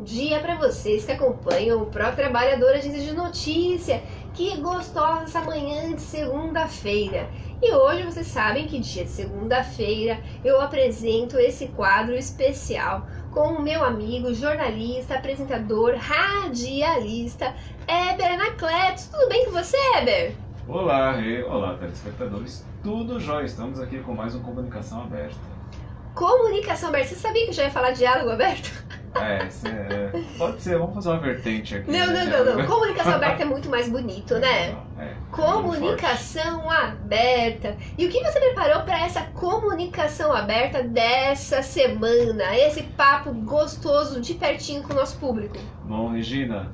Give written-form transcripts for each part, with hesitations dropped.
dia para vocês que acompanham o Pro Trabalhador Agência de Notícia. Que gostosa essa manhã de segunda-feira. E hoje vocês sabem que dia de segunda-feira eu apresento esse quadro especial com o meu amigo, jornalista, apresentador, radialista, Heber Anacletos. Tudo bem com você, Heber? Olá, olá, telespectadores. Tudo jóia. Estamos aqui com mais um Comunicação Aberta. Comunicação aberta. Você sabia que eu já ia falar diálogo aberto? Pode ser, vamos fazer uma vertente aqui. Não. Comunicação aberta é muito mais bonito, né? Comunicação aberta. E o que você preparou para essa comunicação aberta dessa semana? Esse papo gostoso de pertinho com o nosso público. Bom, Regina,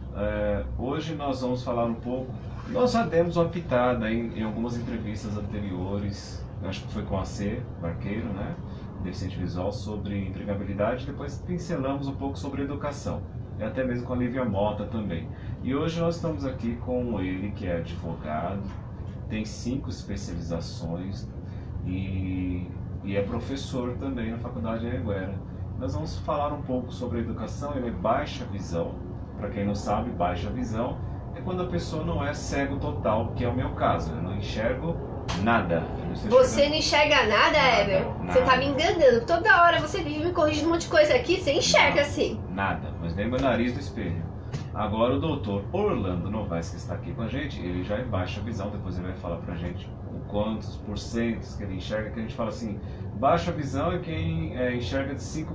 hoje nós vamos falar um pouco. Nós já demos uma pitada em algumas entrevistas anteriores, acho que foi com a C, Barqueiro, né? Deficiente visual, sobre empregabilidade. Depois pincelamos um pouco sobre educação, e até mesmo com a Lívia Mota também. E hoje nós estamos aqui com ele, que é advogado, tem 5 especializações e é professor também na Faculdade Anhanguera. Nós vamos falar um pouco sobre a educação. Ele é baixa visão. Para quem não sabe, baixa visão é quando a pessoa não é cego total, que é o meu caso. Eu não enxergo nada. Você não enxerga nada, Heber? Você tá me enganando. Toda hora você vive me corrigindo um monte de coisa aqui, você enxerga assim. Nada, mas nem meu nariz do espelho. Agora o doutor Orlando Novaes, que está aqui com a gente, ele já é baixa visão. Depois ele vai falar pra gente o quantos porcentos que ele enxerga, que a gente fala assim, baixa visão é quem enxerga de 5%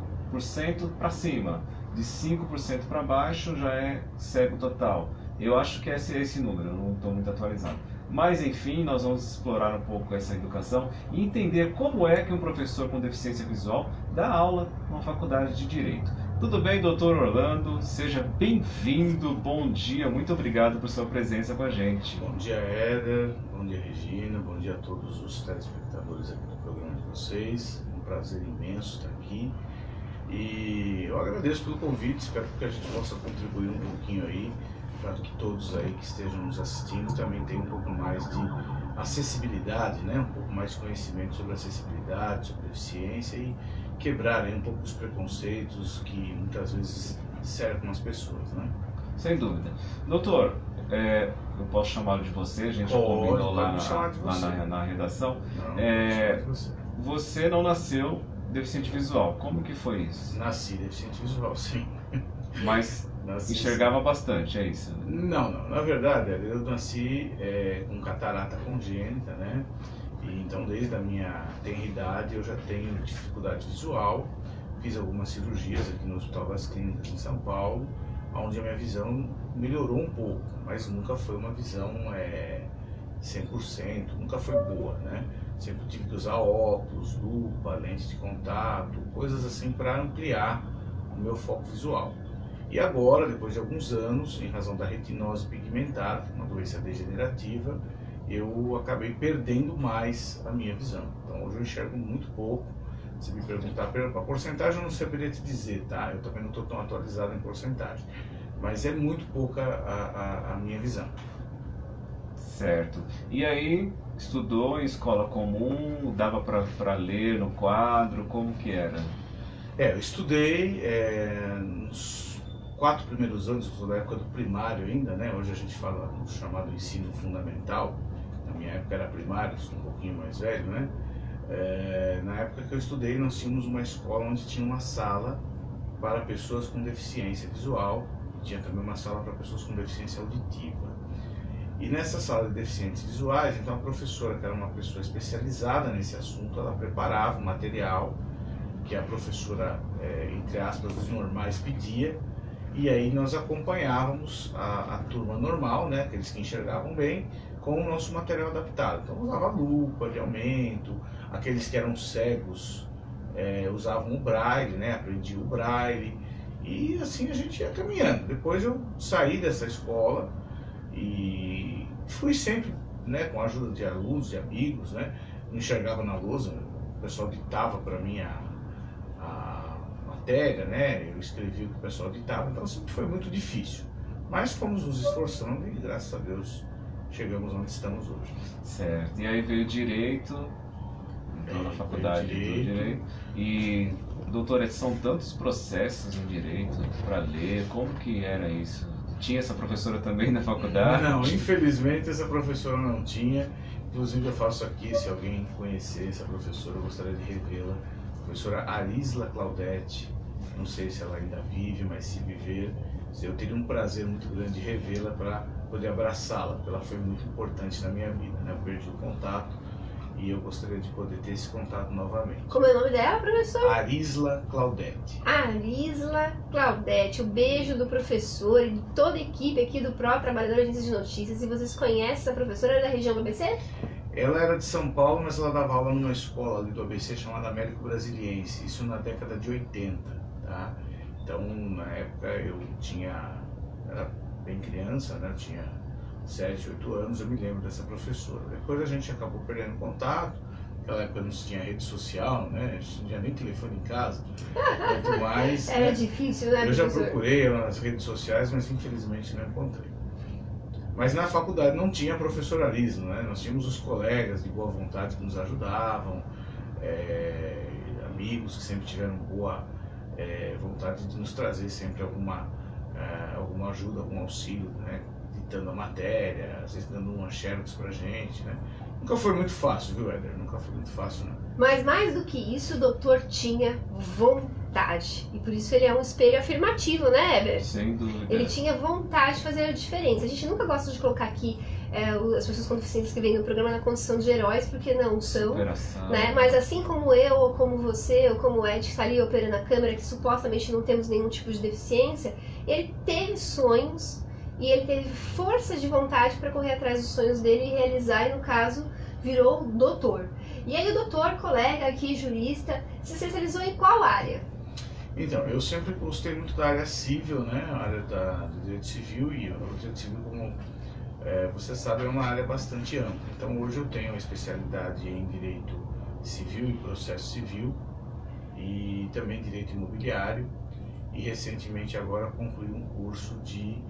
para cima. De 5% para baixo já é cego total. Eu acho que esse é esse número, eu não estou muito atualizado. Mas enfim, nós vamos explorar um pouco essa educação e entender como é que um professor com deficiência visual dá aula numa faculdade de Direito. Tudo bem, doutor Orlando? Seja bem-vindo, bom dia, muito obrigado por sua presença com a gente. Bom dia, Éder, bom dia, Regina, bom dia a todos os telespectadores aqui do programa de vocês. Um prazer imenso estar aqui. E eu agradeço pelo convite, espero que a gente possa contribuir um pouquinho aí, para que todos aí que estejam nos assistindo também tenham um pouco mais de acessibilidade, né? Um pouco mais de conhecimento sobre acessibilidade, sobre deficiência e quebrarem um pouco os preconceitos que muitas vezes cercam as pessoas, né? Sem dúvida. Doutor, eu posso chamá-lo de você, a gente já combinou lá na redação. Você não nasceu deficiente visual, como que foi isso? Nasci deficiente visual, sim. Mas enxergava bastante, é isso? Não, na verdade eu nasci com catarata congênita, né? E então desde a minha tenridade eu já tenho dificuldade visual. Fiz algumas cirurgias aqui no Hospital das Clínicas em São Paulo, onde a minha visão melhorou um pouco, mas nunca foi uma visão 100%, nunca foi boa, né? Sempre tive que usar óculos, lupa, lente de contato, coisas assim para ampliar o meu foco visual. E agora, depois de alguns anos, em razão da retinose pigmentar, uma doença degenerativa, eu acabei perdendo mais a minha visão. Então hoje eu enxergo muito pouco. Se me perguntar a porcentagem, eu não saberia te dizer, tá? Eu também não estou tão atualizado em porcentagem. Mas é muito pouca a minha visão. Certo. E aí, estudou em escola comum, dava para ler no quadro, como que era? Eu estudei nos 4 primeiros anos, na época do primário ainda, né? Hoje a gente fala no chamado ensino fundamental. Na minha época era primário, sou um pouquinho mais velho, né? Na época que eu estudei, nós tínhamos uma escola onde tinha uma sala para pessoas com deficiência visual, e tinha também uma sala para pessoas com deficiência auditiva. E nessa sala de deficientes visuais, então a professora, que era uma pessoa especializada nesse assunto, ela preparava o material que a professora, entre aspas, dos normais pedia, e aí nós acompanhávamos a turma normal, né, aqueles que enxergavam bem, com o nosso material adaptado. Então usava lupa de aumento, aqueles que eram cegos usavam o braille, né, aprendiam o braille, e assim a gente ia caminhando. Depois eu saí dessa escola e fui sempre, né, com a ajuda de alunos, de amigos, né, não enxergava na lousa, o pessoal ditava para mim a matéria, né, eu escrevia o que o pessoal ditava, então sempre foi muito difícil. Mas fomos nos esforçando e graças a Deus chegamos onde estamos hoje. Certo. E aí veio direito, faculdade do Direito. E, doutora, são tantos processos em Direito para ler, como que era isso? Tinha essa professora também na faculdade? Não, infelizmente essa professora não tinha. Inclusive eu faço aqui, se alguém conhecer essa professora, eu gostaria de revê-la. Professora Arisla Claudete, não sei se ela ainda vive, mas se viver, eu teria um prazer muito grande de revê-la para poder abraçá-la, porque ela foi muito importante na minha vida, né? Eu perdi o contato e eu gostaria de poder ter esse contato novamente. Como é o nome dela, professor? Arisla Claudete. Arisla Claudete, o beijo do professor e de toda a equipe aqui do Pro Trabalhador Agência de Notícias. E vocês conhecem essa professora? Era da região do ABC? Ela era de São Paulo, mas ela dava aula numa escola ali do ABC chamada Américo Brasiliense, isso na década de 80, tá? Então, na época eu era bem criança, né? Eu tinha 7, 8 anos, eu me lembro dessa professora. Depois a gente acabou perdendo contato, naquela época não se tinha rede social, né? Não tinha nem telefone em casa, muito mais. Era né? difícil, né, Eu já professor? procurei ela nas redes sociais, mas infelizmente não encontrei. Mas na faculdade não tinha professor Arisla, né? Nós tínhamos os colegas de boa vontade que nos ajudavam, amigos que sempre tiveram boa vontade de nos trazer sempre alguma ajuda, algum auxílio, né? Ditando a matéria, às vezes dando uma xerox pra gente, né? Nunca foi muito fácil, viu, Éder? Nunca foi muito fácil, não. Mas mais do que isso, o doutor tinha vontade. E por isso ele é um espelho afirmativo, né, Heber? Sem dúvida. Ele tinha vontade de fazer a diferença. A gente nunca gosta de colocar aqui as pessoas com deficiência que vêm no programa na condição de heróis, porque não são. Superação. Né? Mas assim como eu, ou como você, ou como o Ed, que está ali operando a câmera, que supostamente não temos nenhum tipo de deficiência, ele teve sonhos e ele teve força de vontade para correr atrás dos sonhos dele e realizar, e no caso, virou doutor. E aí o doutor, colega aqui, jurista, se especializou em qual área? Então, eu sempre gostei muito da área civil, né? A área do direito civil, e o direito civil, como você sabe, é uma área bastante ampla. Então, hoje eu tenho a especialidade em direito civil e processo civil, e também direito imobiliário, e recentemente agora concluí um curso de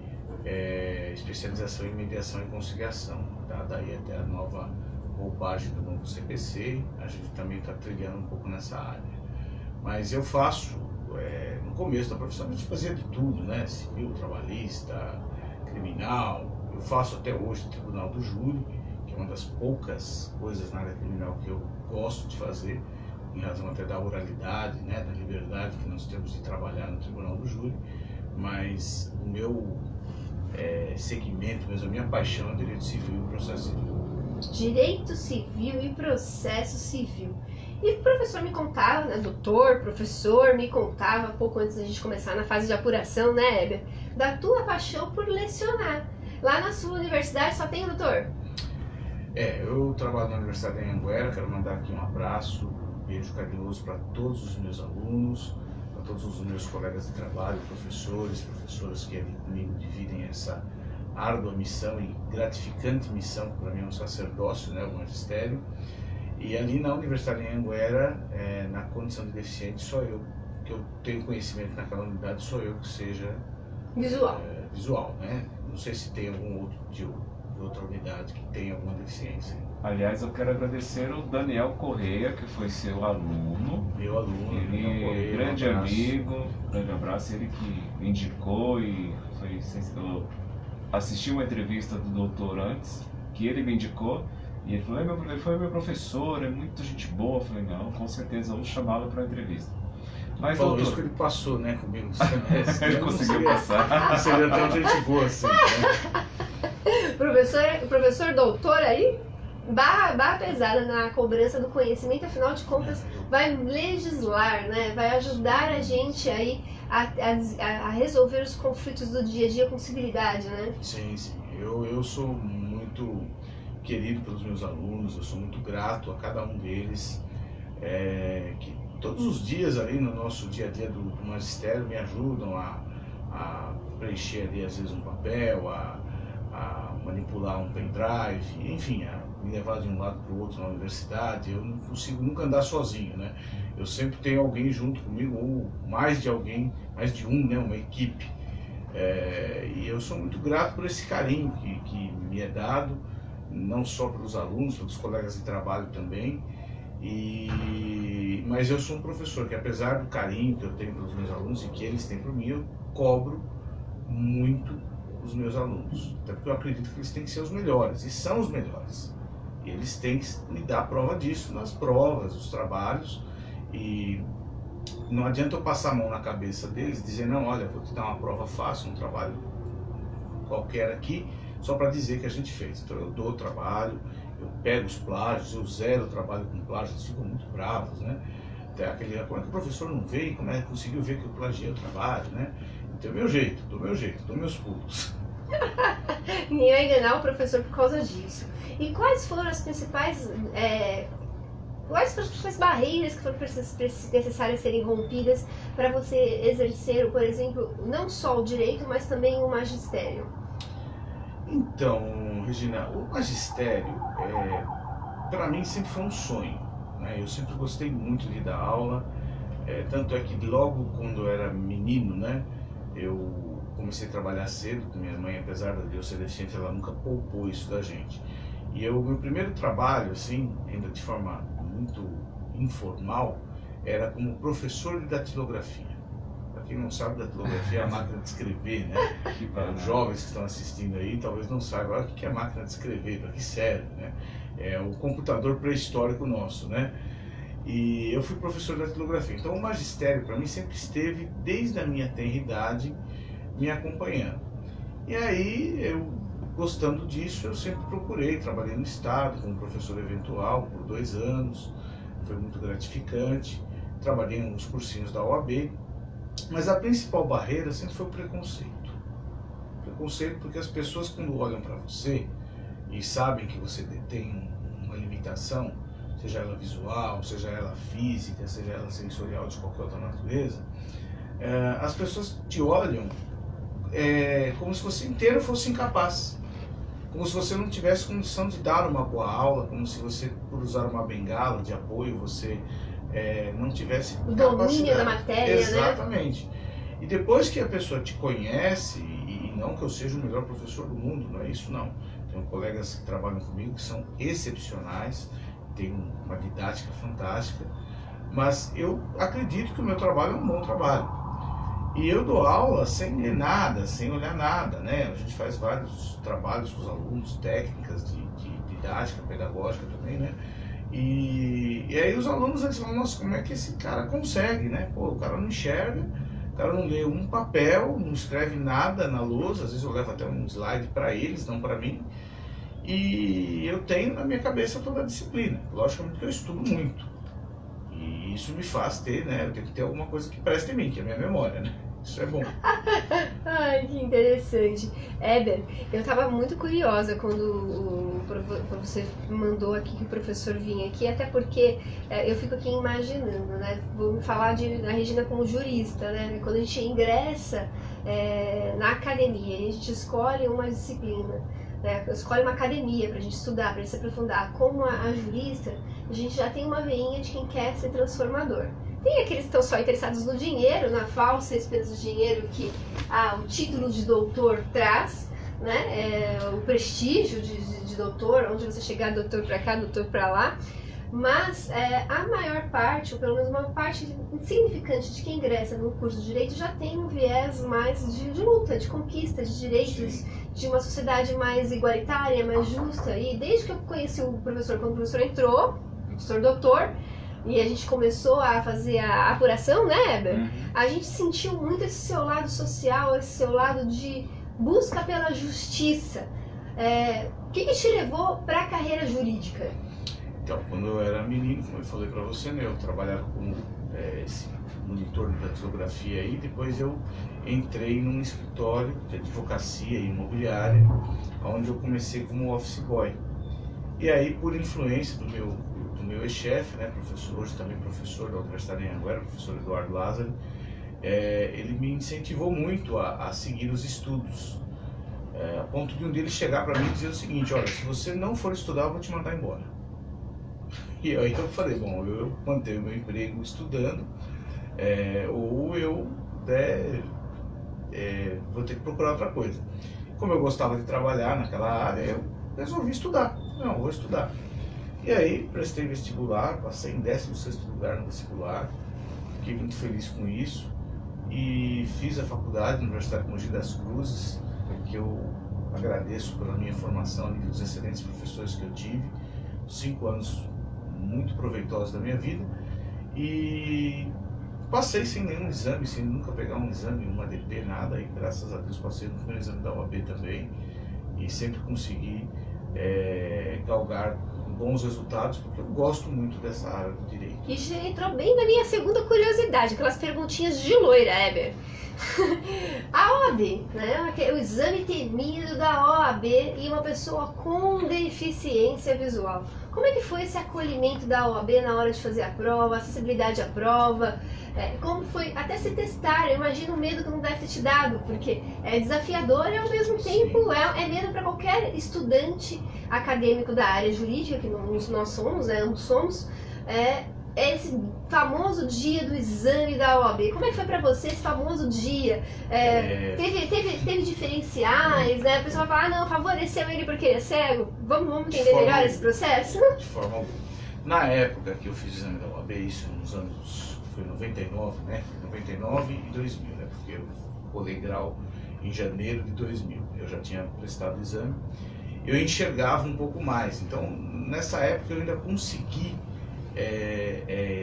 especialização em mediação e conciliação, tá? Daí até a nova roupagem do novo CPC, a gente também está trilhando um pouco nessa área. Mas eu faço, no começo da profissão, a gente fazia de tudo, né? Civil, trabalhista, criminal. Eu faço até hoje o Tribunal do Júri, que é uma das poucas coisas na área criminal que eu gosto de fazer, em razão até da oralidade, né? Da liberdade que nós temos de trabalhar no Tribunal do Júri. Mas o meu segmento, mesmo a minha paixão é direito civil e processo civil. Direito civil e processo civil. E o professor me contava, né, doutor, professor, me contava pouco antes da gente começar na fase de apuração, né, Heber, da tua paixão por lecionar. Lá na sua universidade só tem doutor? Eu trabalho na Universidade de Anhanguera, quero mandar aqui um abraço, um beijo carinhoso para todos os meus alunos, para todos os meus colegas de trabalho, professores, professoras que ali comigo dividem essa árdua missão e gratificante missão, que para mim é um sacerdócio, né, o magistério. E ali na Universidade de Anhanguera, na condição de deficiente, só eu que eu tenho conhecimento naquela unidade, sou eu que seja visual, né? Não sei se tem algum outro de outra unidade que tenha alguma deficiência. Aliás, eu quero agradecer o Daniel Correia, que foi seu aluno. Meu aluno, ele Correia, grande amigo, grande abraço, ele que me indicou e eu assisti uma entrevista do doutor antes, que ele me indicou, e ele falou, ele foi meu professor, é muita gente boa. Eu falei, não, com certeza eu vou chamá-lo para a entrevista. Mas, doutor, doutor, isso que ele passou, né, comigo no semestre. ele conseguiu passar. Seria tão gente boa assim, né? Professor doutor aí, barra pesada na cobrança do conhecimento, afinal de contas, vai legislar, né? Vai ajudar a gente aí a resolver os conflitos do dia a dia com civilidade, né? Sim, sim. Eu sou muito querido pelos meus alunos, eu sou muito grato a cada um deles, que todos os dias ali no nosso dia a dia do magistério me ajudam a preencher ali às vezes um papel, a manipular um pendrive, enfim, a me levar de um lado para o outro na universidade. Eu não consigo nunca andar sozinho, né? Eu sempre tenho alguém junto comigo, ou mais de alguém, mais de um, né? Uma equipe. E eu sou muito grato por esse carinho que me é dado, não só pelos alunos, pelos colegas de trabalho também. E mas eu sou um professor que, apesar do carinho que eu tenho pelos meus alunos e que eles têm por mim, eu cobro muito os meus alunos. Até porque eu acredito que eles têm que ser os melhores, e são os melhores. E eles têm que me dar prova disso nas provas, nos trabalhos. E não adianta eu passar a mão na cabeça deles e dizer, não, olha, vou te dar uma prova fácil, um trabalho qualquer aqui, só para dizer que a gente fez. Então eu dou o trabalho, eu pego os plágios, eu zero o trabalho com plágios, eles ficam muito bravos, né? Até aquele, como é que o professor não veio, como é que conseguiu ver que eu plagiei o trabalho, né? Então do meu jeito, dou meus pulos. Ninguém vai enganar o professor por causa disso. E quais foram as principais barreiras que foram necessárias serem rompidas para você exercer, por exemplo, não só o direito, mas também o magistério? Então, Regina, o magistério, para mim, sempre foi um sonho, né? Eu sempre gostei muito de dar aula, tanto é que logo quando eu era menino, né, eu comecei a trabalhar cedo com minha mãe, apesar de eu ser deficiente, ela nunca poupou isso da gente. E meu primeiro trabalho, assim, ainda de forma muito informal, era como professor de datilografia. Para quem não sabe, datilografia é a máquina de escrever, né? Os jovens que estão assistindo aí talvez não saibam o que é a máquina de escrever, para que serve, né? É o computador pré-histórico nosso, né? E eu fui professor de datilografia. Então o magistério, para mim, sempre esteve, desde a minha tenra idade, me acompanhando. E aí, eu gostando disso, eu sempre procurei, trabalhei no Estado como professor eventual por 2 anos, foi muito gratificante, trabalhei em alguns cursinhos da OAB, mas a principal barreira sempre foi o preconceito. Preconceito porque as pessoas, quando olham para você e sabem que você tem uma limitação, seja ela visual, seja ela física, seja ela sensorial, de qualquer outra natureza, as pessoas te olham como se você inteiro fosse incapaz. Como se você não tivesse condição de dar uma boa aula, como se você, por usar uma bengala de apoio, você não tivesse o domínio da matéria, exatamente, né? E depois que a pessoa te conhece, e não que eu seja o melhor professor do mundo, não é isso não. Tenho colegas que trabalham comigo que são excepcionais, têm uma didática fantástica, mas eu acredito que o meu trabalho é um bom trabalho. E eu dou aula sem ler nada, sem olhar nada, né? A gente faz vários trabalhos com os alunos, técnicas de didática, pedagógica também, né? E aí os alunos, eles falam, nossa, como é que esse cara consegue, né? Pô, o cara não enxerga, o cara não lê um papel, não escreve nada na lousa, às vezes eu levo até um slide para eles, não para mim. E eu tenho na minha cabeça toda a disciplina. Logicamente que eu estudo muito. E isso me faz ter, né? Eu tenho que ter alguma coisa que preste em mim, que é a minha memória, né? Isso é bom. Ai, que interessante. Éber, eu estava muito curiosa quando você mandou aqui que o professor vinha aqui, até porque eu fico aqui imaginando, né? Vamos falar da Regina como jurista, né? Quando a gente ingressa na academia, a gente escolhe uma disciplina, né? Escolhe uma academia para a gente estudar, para a gente se aprofundar. Como a jurista, a gente já tem uma veinha de quem quer ser transformador. Tem aqueles que estão só interessados no dinheiro, na falsa esperança de dinheiro que o título de doutor traz, né? O prestígio de doutor, onde você chegar doutor para cá, doutor para lá. Mas a maior parte, ou pelo menos uma parte significante de quem ingressa no curso de Direito já tem um viés mais de luta, de conquista de direitos, de uma sociedade mais igualitária, mais justa. E desde que eu conheci o professor, quando o professor entrou, o professor doutor, e a gente começou a fazer a apuração, né, Éber? A gente sentiu muito esse seu lado social, esse seu lado de busca pela justiça. O que te levou para a carreira jurídica? Então, quando eu era menino, como eu falei para você, né, eu trabalhava como esse monitor de datilografia aí, depois eu entrei num escritório de advocacia imobiliária, onde eu comecei como office boy. E aí, por influência do meu ex-chefe, né, professor, hoje também professor da Universidade de Anhanguera, professor Eduardo Lázaro, ele me incentivou muito a seguir os estudos, a ponto de um dia ele chegar para mim e dizer o seguinte: olha, se você não for estudar, eu vou te mandar embora. E aí eu falei, bom, eu mantenho meu emprego estudando, ou eu vou ter que procurar outra coisa. Como eu gostava de trabalhar naquela área, eu resolvi estudar. Não, vou estudar. E aí prestei vestibular, passei em 16º lugar no vestibular, fiquei muito feliz com isso e fiz a faculdade na Universidade de Mogi das Cruzes, que eu agradeço pela minha formação e pelos excelentes professores que eu tive, 5 anos muito proveitosos da minha vida, e passei sem nenhum exame, sem nunca pegar um exame, uma ADP, nada, e graças a Deus passei no primeiro exame da OAB também, e sempre consegui galgar bons resultados, porque eu gosto muito dessa área do direito. E já entrou bem na minha segunda curiosidade, aquelas perguntinhas de loira, Heber. A OAB, né? O exame temido da OAB e uma pessoa com deficiência visual. Como é que foi esse acolhimento da OAB na hora de fazer a prova, acessibilidade à prova? Como foi até se testar? Eu imagino o medo que não deve ter te dado, porque é desafiador e ao mesmo tempo é medo para qualquer estudante acadêmico da área jurídica, que nós somos, ambos somos. Esse famoso dia do exame da OAB, como é que foi pra você esse famoso dia? Teve diferenciais, né? A pessoa fala, não, favoreceu ele porque ele é cego? Vamos entender melhor esse processo? De forma alguma. Na época que eu fiz o exame da OAB, isso nos anos, foi 99, né? 99 e 2000, né? Porque eu colei grau em janeiro de 2000. Eu já tinha prestado o exame. Eu enxergava um pouco mais. Então, nessa época eu ainda consegui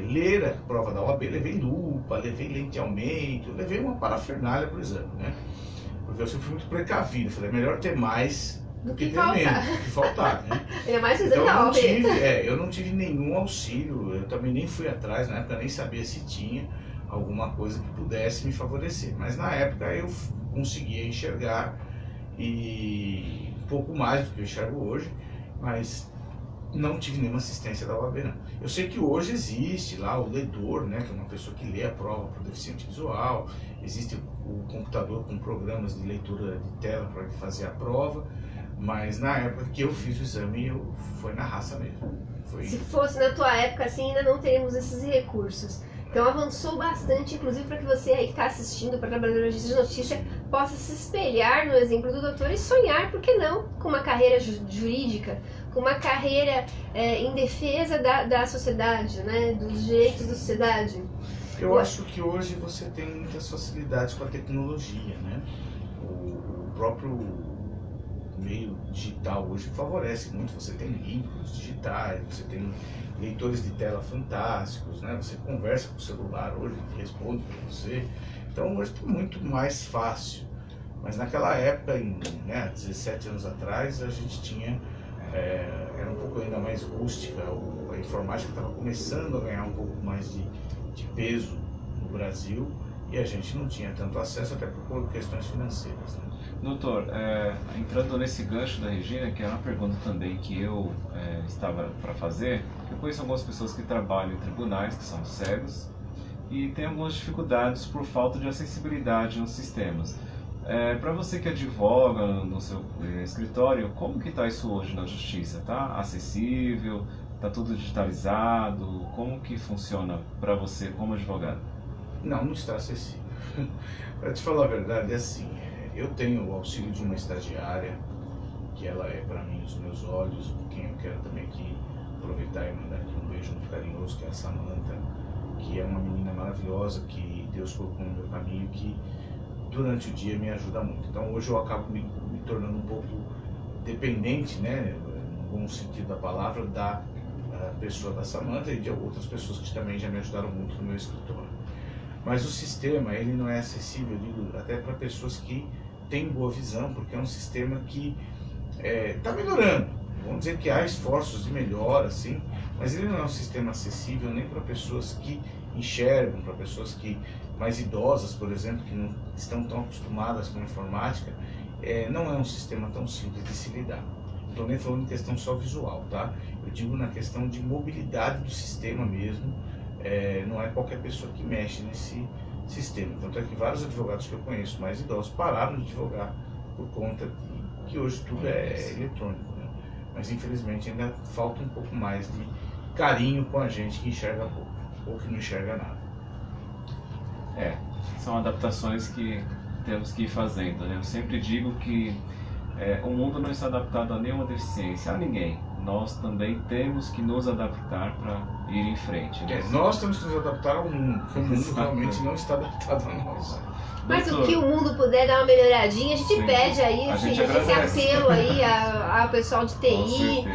ler a prova da OAB, levei lupa, levei lente de aumento, levei uma parafernália para o exame, né? Porque eu sempre fui muito precavido, falei, é melhor ter mais do que ter menos, do que faltar, né? É mais o exame então, da OAB. Eu não tive nenhum auxílio, eu também nem fui atrás, na época nem sabia se tinha alguma coisa que pudesse me favorecer, mas na época eu conseguia enxergar e um pouco mais do que eu enxergo hoje, mas não tive nenhuma assistência da OAB, não. Eu sei que hoje existe lá o ledor, né, que é uma pessoa que lê a prova para o deficiente visual, existe o computador com programas de leitura de tela para fazer a prova, mas na época que eu fiz o exame, foi na raça mesmo. Se fosse na tua época, assim, ainda não teríamos esses recursos. Então avançou bastante, inclusive para que você aí que está assistindo para trabalhadores de notícia possa se espelhar no exemplo do doutor e sonhar, por que não, com uma carreira jurídica, com uma carreira em defesa da sociedade, né, dos direitos da sociedade. Eu acho que hoje você tem muitas facilidades com a tecnologia, né? O próprio meio digital hoje favorece muito, você tem livros digitais, você tem leitores de tela fantásticos, né? Você conversa com o celular hoje, ele responde para você, então hoje está muito mais fácil, mas naquela época, 17 anos atrás, a gente tinha, era um pouco ainda mais rústica, a informática estava começando a ganhar um pouco mais de peso no Brasil e a gente não tinha tanto acesso, até por questões financeiras, né? Doutor, entrando nesse gancho da Regina, que é uma pergunta também que eu estava para fazer, eu conheço algumas pessoas que trabalham em tribunais, que são cegos, e têm algumas dificuldades por falta de acessibilidade nos sistemas. Para você que advoga no seu escritório, como que está isso hoje na justiça? Está acessível? Está tudo digitalizado? Como que funciona para você como advogado? Não está acessível. Para te falar a verdade, é assim, eu tenho o auxílio de uma estagiária, que ela é para mim os meus olhos, quem eu quero também aqui aproveitar e mandar aqui um beijo muito carinhoso, que é a Samantha, que é uma menina maravilhosa, que Deus colocou no meu caminho, que durante o dia me ajuda muito. Então hoje eu acabo me tornando um pouco dependente, né, no bom sentido da palavra, da pessoa da Samantha e de outras pessoas que também já me ajudaram muito no meu escritório. Mas o sistema, ele não é acessível, eu digo, até para pessoas que têm boa visão, porque é um sistema que está melhorando. Vamos dizer que há esforços de melhora, sim, mas ele não é um sistema acessível nem para pessoas que enxergam, para pessoas que mais idosas, por exemplo, que não estão tão acostumadas com a informática. Não é um sistema tão simples de se lidar. Não estou nem falando em questão só visual, tá? Eu digo na questão de mobilidade do sistema mesmo. Não é qualquer pessoa que mexe nesse sistema. Tanto é que vários advogados que eu conheço mais idosos pararam de advogar por conta de que hoje tudo é eletrônico, né? Mas infelizmente ainda falta um pouco mais de carinho com a gente que enxerga pouco ou que não enxerga nada. São adaptações que temos que ir fazendo, né? Eu sempre digo que o mundo não está adaptado a nenhuma deficiência, a ninguém, nós também temos que nos adaptar para ir em frente. Né? Nós temos que nos adaptar ao mundo, porque o mundo realmente não está adaptado a nós. Mas o que o mundo puder dar uma melhoradinha, a gente pede aí esse apelo aí ao pessoal de TI,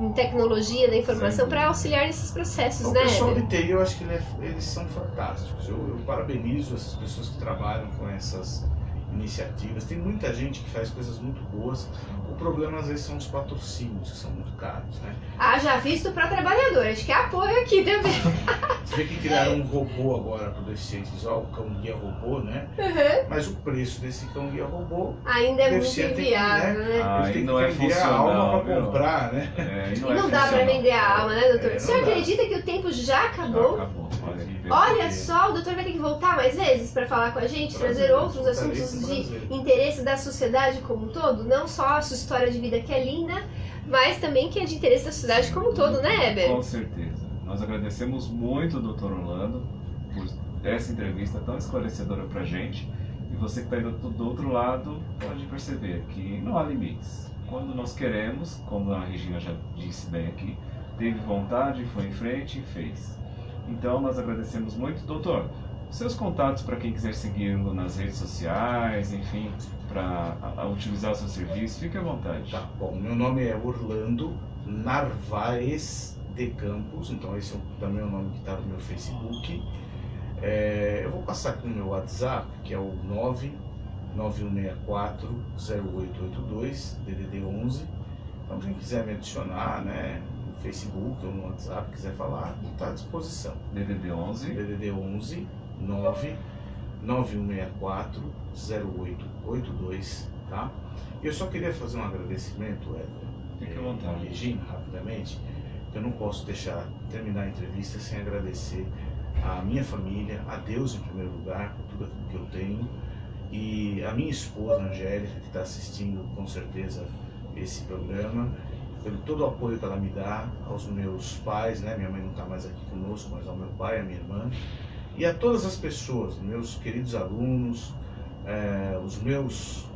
em tecnologia da informação, para auxiliar nesses processos, né? O pessoal de TI, eu acho que eles são fantásticos. Eu parabenizo essas pessoas que trabalham com essas iniciativas. Tem muita gente que faz coisas muito boas. O problema às vezes são os patrocínios, que são muito caros, né? Já visto para trabalhador, acho que é apoio aqui também. Você vê que criaram um robô agora para deficientes, o cão guia robô, né? Uhum. Mas o preço desse cão guia robô ainda é muito inviável, né? Ele não é funcional, a alma para comprar, né? E não dá para vender a alma, né, doutor? Você acredita que o tempo já acabou? Já acabou. Olha só, o doutor vai ter que voltar mais vezes para falar com a gente, trazer outros assuntos de interesse da sociedade como um todo, não só a sua história de vida que é linda, mas também que é de interesse da sociedade como um todo, né, Heber? Com certeza. Nós agradecemos muito o Dr. Orlando por essa entrevista tão esclarecedora pra gente. E você que está do outro lado pode perceber que não há limites. Quando nós queremos, como a Regina já disse bem aqui, teve vontade, foi em frente e fez. Então nós agradecemos muito. Doutor, seus contatos para quem quiser segui-lo nas redes sociais, enfim, para utilizar o seu serviço, fique à vontade. Tá bom, meu nome é Orlando Narvaez de Campos, então esse também é o nome que está no meu Facebook. Eu vou passar aqui no meu WhatsApp, que é o 991640882, DDD 11. Então quem quiser me adicionar, né, no Facebook ou no WhatsApp, quiser falar, está à disposição. DDD 11. DDD 11 991640882, tá? Eu só queria fazer um agradecimento, Fique à vontade. Regina, rapidamente. Eu não posso terminar a entrevista sem agradecer a minha família, a Deus em primeiro lugar, por tudo aquilo que eu tenho, e a minha esposa, Angélica, que está assistindo com certeza esse programa, pelo todo o apoio que ela me dá, aos meus pais, né? Minha mãe não está mais aqui conosco, mas ao meu pai, a minha irmã, e a todas as pessoas, meus queridos alunos, os meus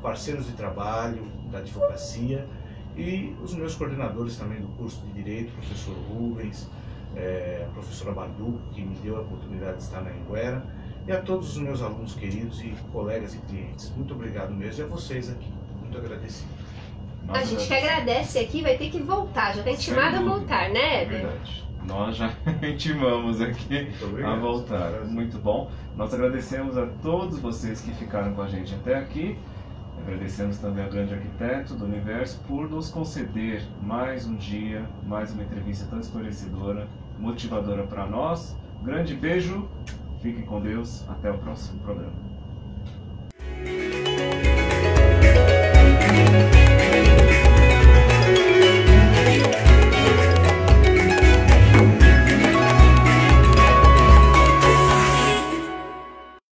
parceiros de trabalho da advocacia e os meus coordenadores também do curso de Direito, professor Rubens, a professora Barduco, que me deu a oportunidade de estar na Anhanguera, e a todos os meus alunos queridos e colegas e clientes. Muito obrigado mesmo, e a vocês aqui. Muito agradecido. A gente que agradece aqui, vai ter que voltar, já está intimado a voltar, né, Heber? Verdade. Nós já intimamos aqui a voltar. Muito bom. Nós agradecemos a todos vocês que ficaram com a gente até aqui. Agradecemos também ao grande arquiteto do universo por nos conceder mais um dia, mais uma entrevista tão esclarecedora, motivadora para nós. Grande beijo, fiquem com Deus, até o próximo programa.